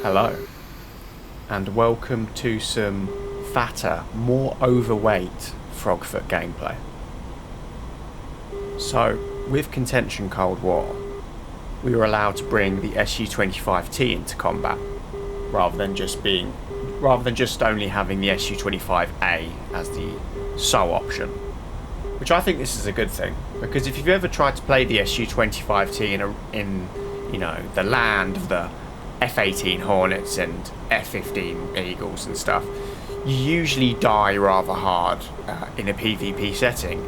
Hello, and welcome to some fatter, more overweight Frogfoot gameplay. So, with Contention Cold War, we were allowed to bring the Su-25T into combat, rather than just only having the Su-25A as the sole option. Which I think this is a good thing, because if you've ever tried to play the Su-25T in the land of the F-18 Hornets and F-15 Eagles and stuff, you usually die rather hard in a PvP setting.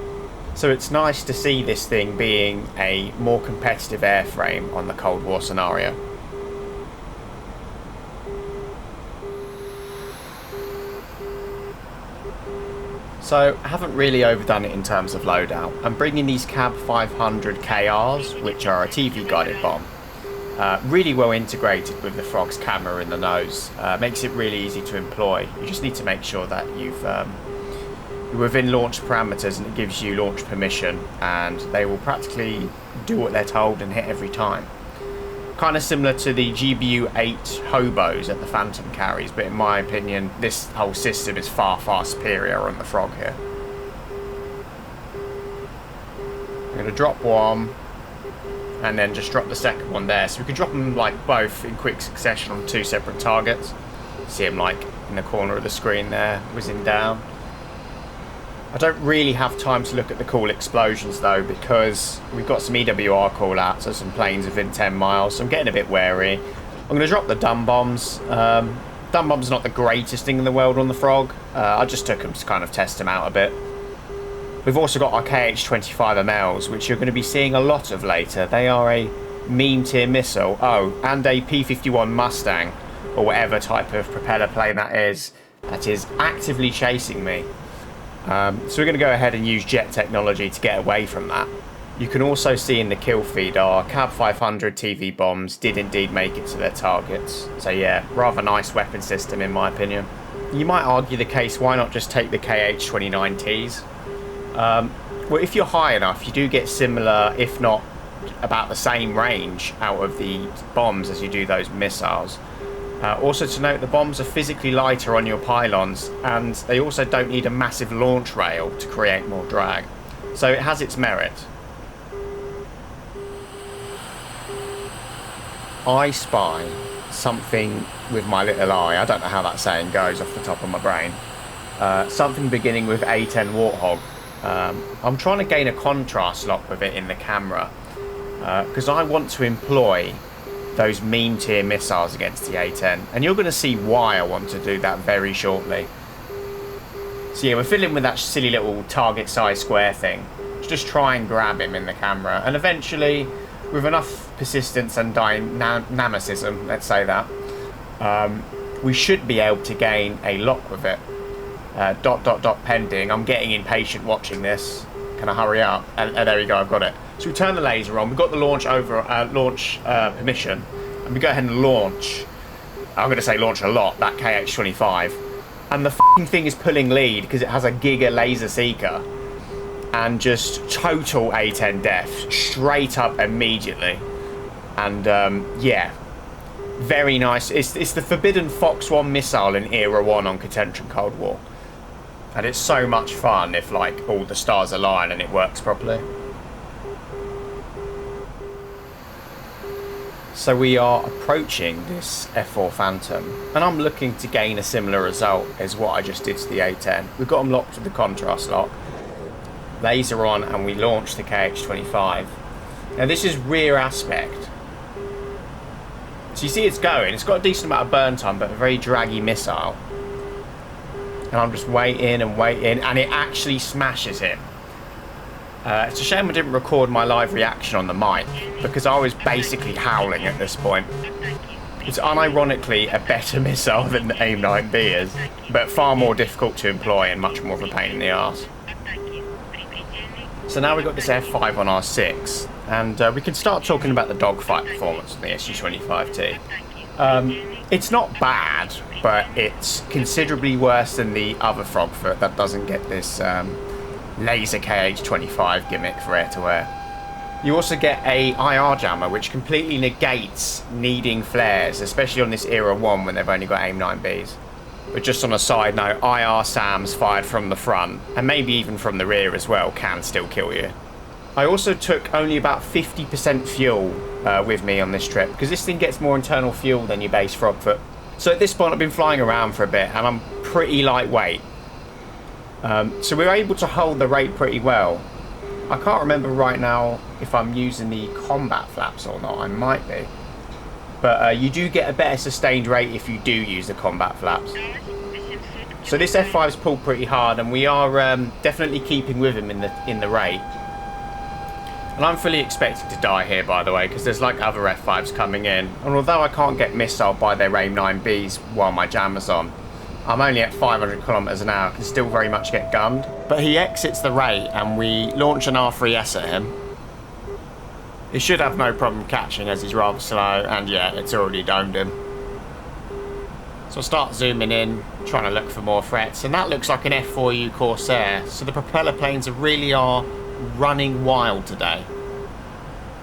So it's nice to see this thing being a more competitive airframe on the Cold War scenario. So I haven't really overdone it in terms of loadout. I'm bringing these Cab 500 KRs, which are a TV guided bomb. Really well integrated with the Frog's camera in the nose. Makes it really easy to employ. You just need to make sure that you're within launch parameters and it gives you launch permission, and they will practically do what they're told and hit every time. Kind of similar to the GBU-8 hobos that the Phantom carries, but in my opinion this whole system is far superior on the Frog here. I'm going to drop one and then just drop the second one there, so we can drop them like both in quick succession on two separate targets. See them like in the corner of the screen there, whizzing down. I don't really have time to look at the cool explosions though, because we've got some EWR callouts, so some planes within 10 miles, so I'm getting a bit wary. I'm going to drop the dumb bombs. Dumb bombs are not the greatest thing in the world on the Frog. I just took them to kind of test them out a bit. We've also got our KH-25MLs, which you're going to be seeing a lot of later. They are a meme tier missile. Oh, and a P-51 Mustang, or whatever type of propeller plane that is actively chasing me. So we're going to go ahead and use jet technology to get away from that. You can also see in the kill feed our Cab 500 TV bombs did indeed make it to their targets. So yeah, rather nice weapon system in my opinion. You might argue the case, why not just take the KH-29Ts? Well, if you're high enough, you do get similar, if not about the same range out of the bombs as you do those missiles. Also to note, the bombs are physically lighter on your pylons, and they also don't need a massive launch rail to create more drag. So it has its merit. I spy something with my little eye. I don't know how that saying goes off the top of my brain. Something beginning with A10 Warthog. I'm trying to gain a contrast lock with it in the camera, because I want to employ those meme tier missiles against the A10, and you're going to see why I want to do that very shortly. So yeah, we're fiddling with that silly little target size square thing. Just try and grab him in the camera, and eventually, with enough persistence and dynamicism, let's say that, we should be able to gain a lock with it. ... pending. I'm getting impatient watching this. Can I hurry up? And there we go, I've got it. So we turn the laser on, we've got the launch permission, and we go ahead and launch. I'm going to say launch a lot, that KH-25. And the f***ing thing is pulling lead because it has a Giga laser seeker. And just total A10 death, straight up immediately. And yeah, very nice. It's the forbidden Fox 1 missile in Era 1 on Contention Cold War. And it's so much fun if like all the stars align and it works properly. So we are approaching this F4 Phantom, and I'm looking to gain a similar result as what I just did to the A10. We've got them locked with the contrast lock. Laser on, and we launch the KH-25. Now this is rear aspect. So you see it's going. It's got a decent amount of burn time, but a very draggy missile. And I'm just waiting, and it actually smashes him. It's a shame I didn't record my live reaction on the mic, because I was basically howling at this point. It's unironically a better missile than the AIM-9B is, but far more difficult to employ and much more of a pain in the arse. So now we've got this F5 on our 6, and we can start talking about the dogfight performance on the Su-25T. It's not bad, but it's considerably worse than the other Frogfoot that doesn't get this laser KH-25 gimmick for air-to-air. You also get a IR jammer, which completely negates needing flares, especially on this Era 1 when they've only got AIM 9Bs. But just on a side note, IR SAMs fired from the front, and maybe even from the rear as well, can still kill you. I also took only about 50% fuel with me on this trip, because this thing gets more internal fuel than your base Frogfoot. So at this point I've been flying around for a bit, and I'm pretty lightweight. So we were able to hold the rate pretty well. I can't remember right now if I'm using the combat flaps or not. I might be. But you do get a better sustained rate if you do use the combat flaps. So this F5's pulled pretty hard, and we are definitely keeping with him in the rate. And I'm fully expecting to die here, by the way, because there's like other F5s coming in. And although I can't get missiled by their AIM 9Bs while my jammer's on, I'm only at 500 kilometers an hour, can still very much get gunned. But he exits the rate and we launch an R3S at him. He should have no problem catching as he's rather slow, and yeah, it's already domed him. So I start zooming in, trying to look for more threats, and that looks like an F4U Corsair. So the propeller planes really are running wild today.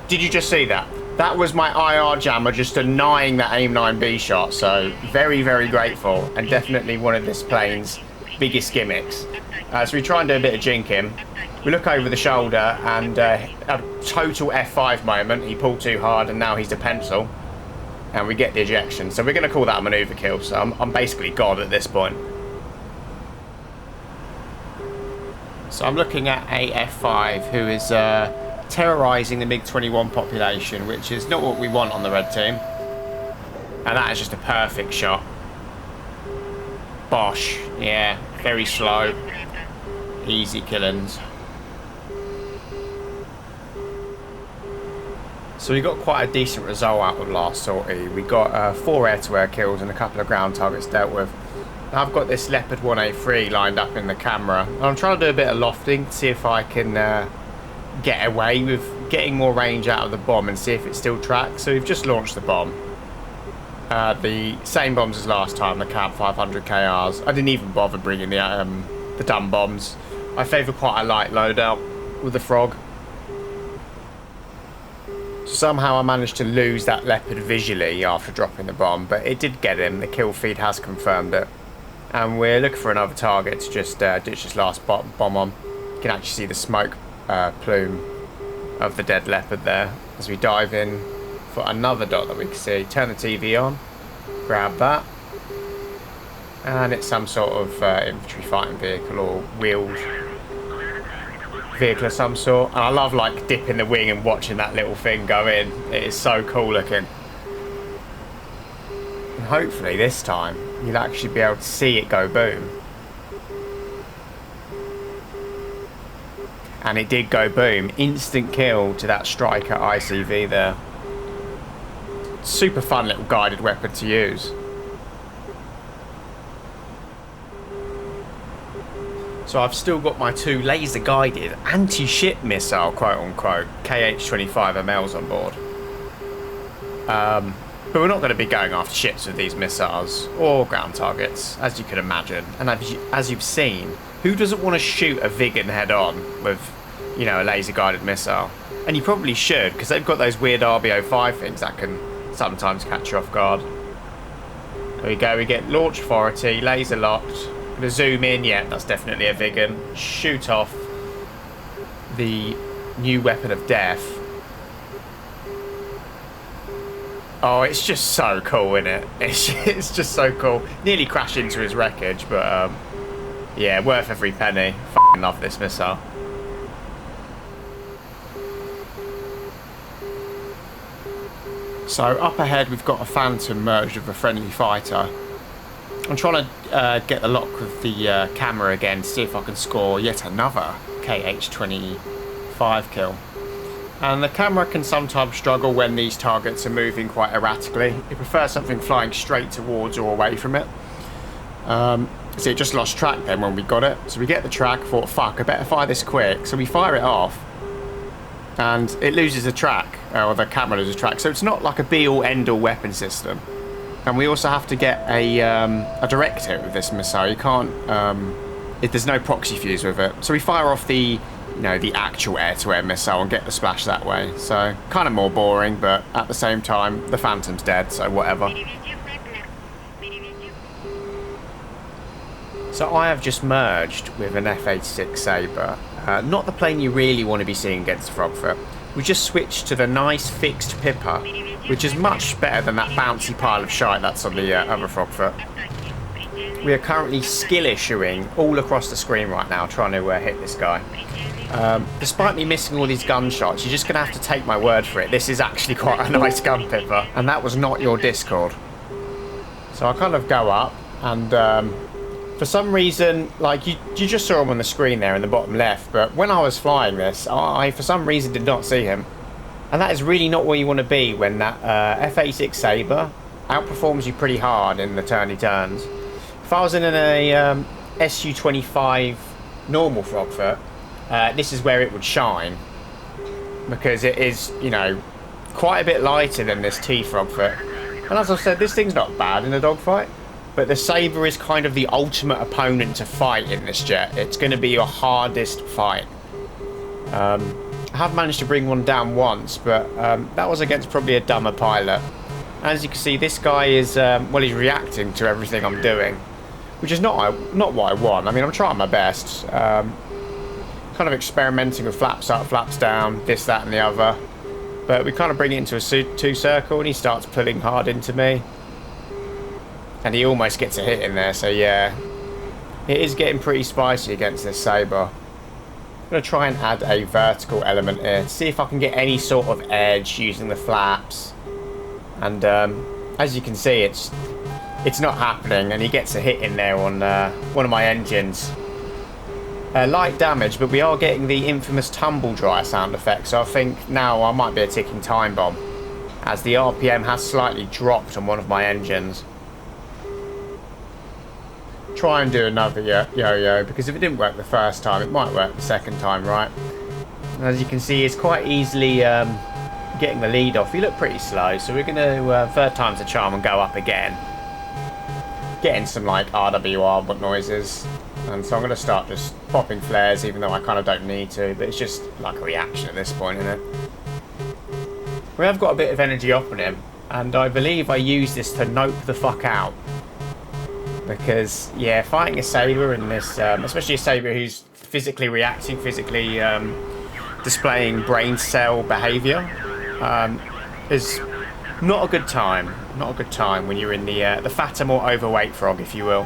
Did you just see that? That was my IR jammer just denying that AIM 9B shot, so very, very grateful, and definitely one of this plane's biggest gimmicks. So we try and do a bit of jinking. We look over the shoulder, and a total F5 moment. He pulled too hard, and now he's a pencil. And we get the ejection. So we're going to call that a manoeuvre kill, so I'm basically God at this point. So I'm looking at a F5 who is terrorising the MiG-21 population, which is not what we want on the red team. And that is just a perfect shot. Bosh. Yeah, very slow. Easy killings. So we got quite a decent result out of last sortie. We got 4 air-to-air kills and a couple of ground targets dealt with. Now I've got this Leopard 1A3 lined up in the camera. And I'm trying to do a bit of lofting to see if I can get away with getting more range out of the bomb and see if it still tracks. So we've just launched the bomb. The same bombs as last time, the Cab 500 KRs. I didn't even bother bringing the dumb bombs. I favour quite a light loadout with the Frog. Somehow I managed to lose that Leopard visually after dropping the bomb, but it did get him. The kill feed has confirmed it. And we're looking for another target to just ditch this last bomb on. You can actually see the smoke plume of the dead Leopard there as we dive in for another dot that we can see. Turn the TV on, grab that, and it's some sort of infantry fighting vehicle or wheeled vehicle of some sort. And I love like dipping the wing and watching that little thing go in. It is so cool looking. And hopefully this time you'll actually be able to see it go boom. And it did go boom. Instant kill to that Striker ICV there. Super fun little guided weapon to use. So I've still got my 2 laser guided anti-ship missile, quote unquote, KH-25MLs on board. But we're not going to be going after ships with these missiles or ground targets, as you can imagine. And as you've seen, who doesn't want to shoot a Viggen head on with, you know, a laser guided missile? And you probably should, because they've got those weird RB05 things that can sometimes catch you off guard. There we go, we get launch authority, laser locked. Gonna zoom in, yeah, that's definitely a Viggen. Shoot off the new weapon of death. Oh, it's just so cool, isn't it? It's just so cool. Nearly crashed into his wreckage, but yeah, worth every penny. Fucking love this missile. So up ahead we've got a Phantom merged with a friendly fighter. I'm trying to get the lock with the camera again to see if I can score yet another KH-25 kill. And the camera can sometimes struggle when these targets are moving quite erratically. It prefers something flying straight towards or away from it. So it just lost track then when we got it. So we get the track, thought, fuck, I better fire this quick. So we fire it off, and it loses the track, or the camera loses track. So it's not like a be-all, end-all weapon system. And we also have to get a direct hit with this missile. You can't, there's no proxy fuse with it. So we fire off the you know, the actual air-to-air missile and get the splash that way. So kind of more boring, but at the same time, the Phantom's dead, so whatever. So I have just merged with an F86 Sabre. Not the plane you really want to be seeing against the Frogfoot. We just switched to the nice fixed Pipper, which is much better than that bouncy pile of shite that's on the other Frogfoot. We are currently skill issuing all across the screen right now, trying to hit this guy. Despite me missing all these gunshots, you're just going to have to take my word for it. This is actually quite a nice gun Pipper, and that was not your Discord. So I kind of go up, and for some reason, like you just saw him on the screen there in the bottom left, but when I was flying this, I for some reason did not see him. And that is really not where you want to be when that F86 Sabre outperforms you pretty hard in the turny turns. If I was in a Su-25 normal Frogfoot, this is where it would shine, because it is, you know, quite a bit lighter than this T Frogfoot. And as I said, this thing's not bad in a dogfight. But the Sabre is kind of the ultimate opponent to fight in this jet. It's going to be your hardest fight. I have managed to bring one down once, but that was against probably a dumber pilot. As you can see, this guy is, well, he's reacting to everything I'm doing, which is not what I want. I mean, I'm trying my best. Kind of experimenting with flaps up, flaps down, this, that, and the other. But we kind of bring it into a two-circle, and he starts pulling hard into me. And he almost gets a hit in there, so yeah. It is getting pretty spicy against this Sabre. I'm going to try and add a vertical element here to see if I can get any sort of edge using the flaps. And as you can see, it's not happening, and he gets a hit in there on one of my engines. Light damage, but we are getting the infamous tumble dryer sound effect, so I think now I might be a ticking time bomb, as the RPM has slightly dropped on one of my engines. Try and do another yo-yo, because if it didn't work the first time, it might work the second time, right? And as you can see, it's quite easily getting the lead off. You look pretty slow, so we're going to third time's a charm and go up again. Getting some like RWR noises, and so I'm going to start just popping flares, even though I kind of don't need to, but it's just like a reaction at this point, isn't it? We have got a bit of energy up on him, and I believe I use this to nope the fuck out. Because, yeah, fighting a Sabre in this, especially a Sabre who's physically reacting, physically displaying brain cell behaviour, is not a good time. Not a good time when you're in the fatter, more overweight frog, if you will.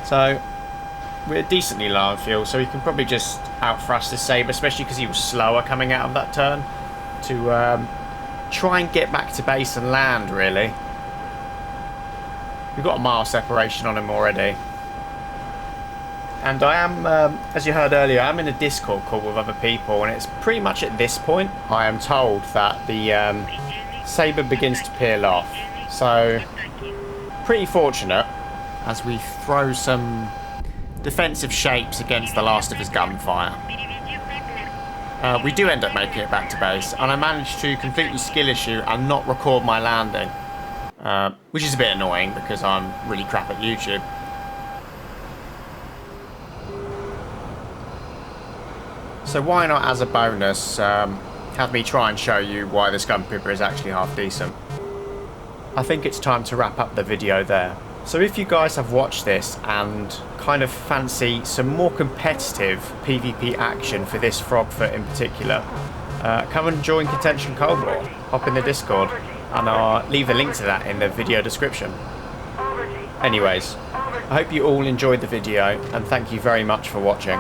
So, we're decently low on fuel, so we can probably just out-thrust this Sabre, especially because he was slower coming out of that turn, to try and get back to base and land, really. We've got a mile separation on him already. And I am, as you heard earlier, I'm in a Discord call with other people, and it's pretty much at this point I am told that the Sabre begins to peel off. So, pretty fortunate as we throw some defensive shapes against the last of his gunfire. We do end up making it back to base, and I managed to completely skill issue and not record my landing. Which is a bit annoying because I'm really crap at YouTube. So why not, as a bonus, have me try and show you why this gun Pipper is actually half decent. I think it's time to wrap up the video there. So if you guys have watched this and kind of fancy some more competitive PvP action for this Frogfoot in particular, come and join Contention Cold War. Hop in the Discord. And I'll leave the link to that in the video description. Anyways, I hope you all enjoyed the video, and thank you very much for watching.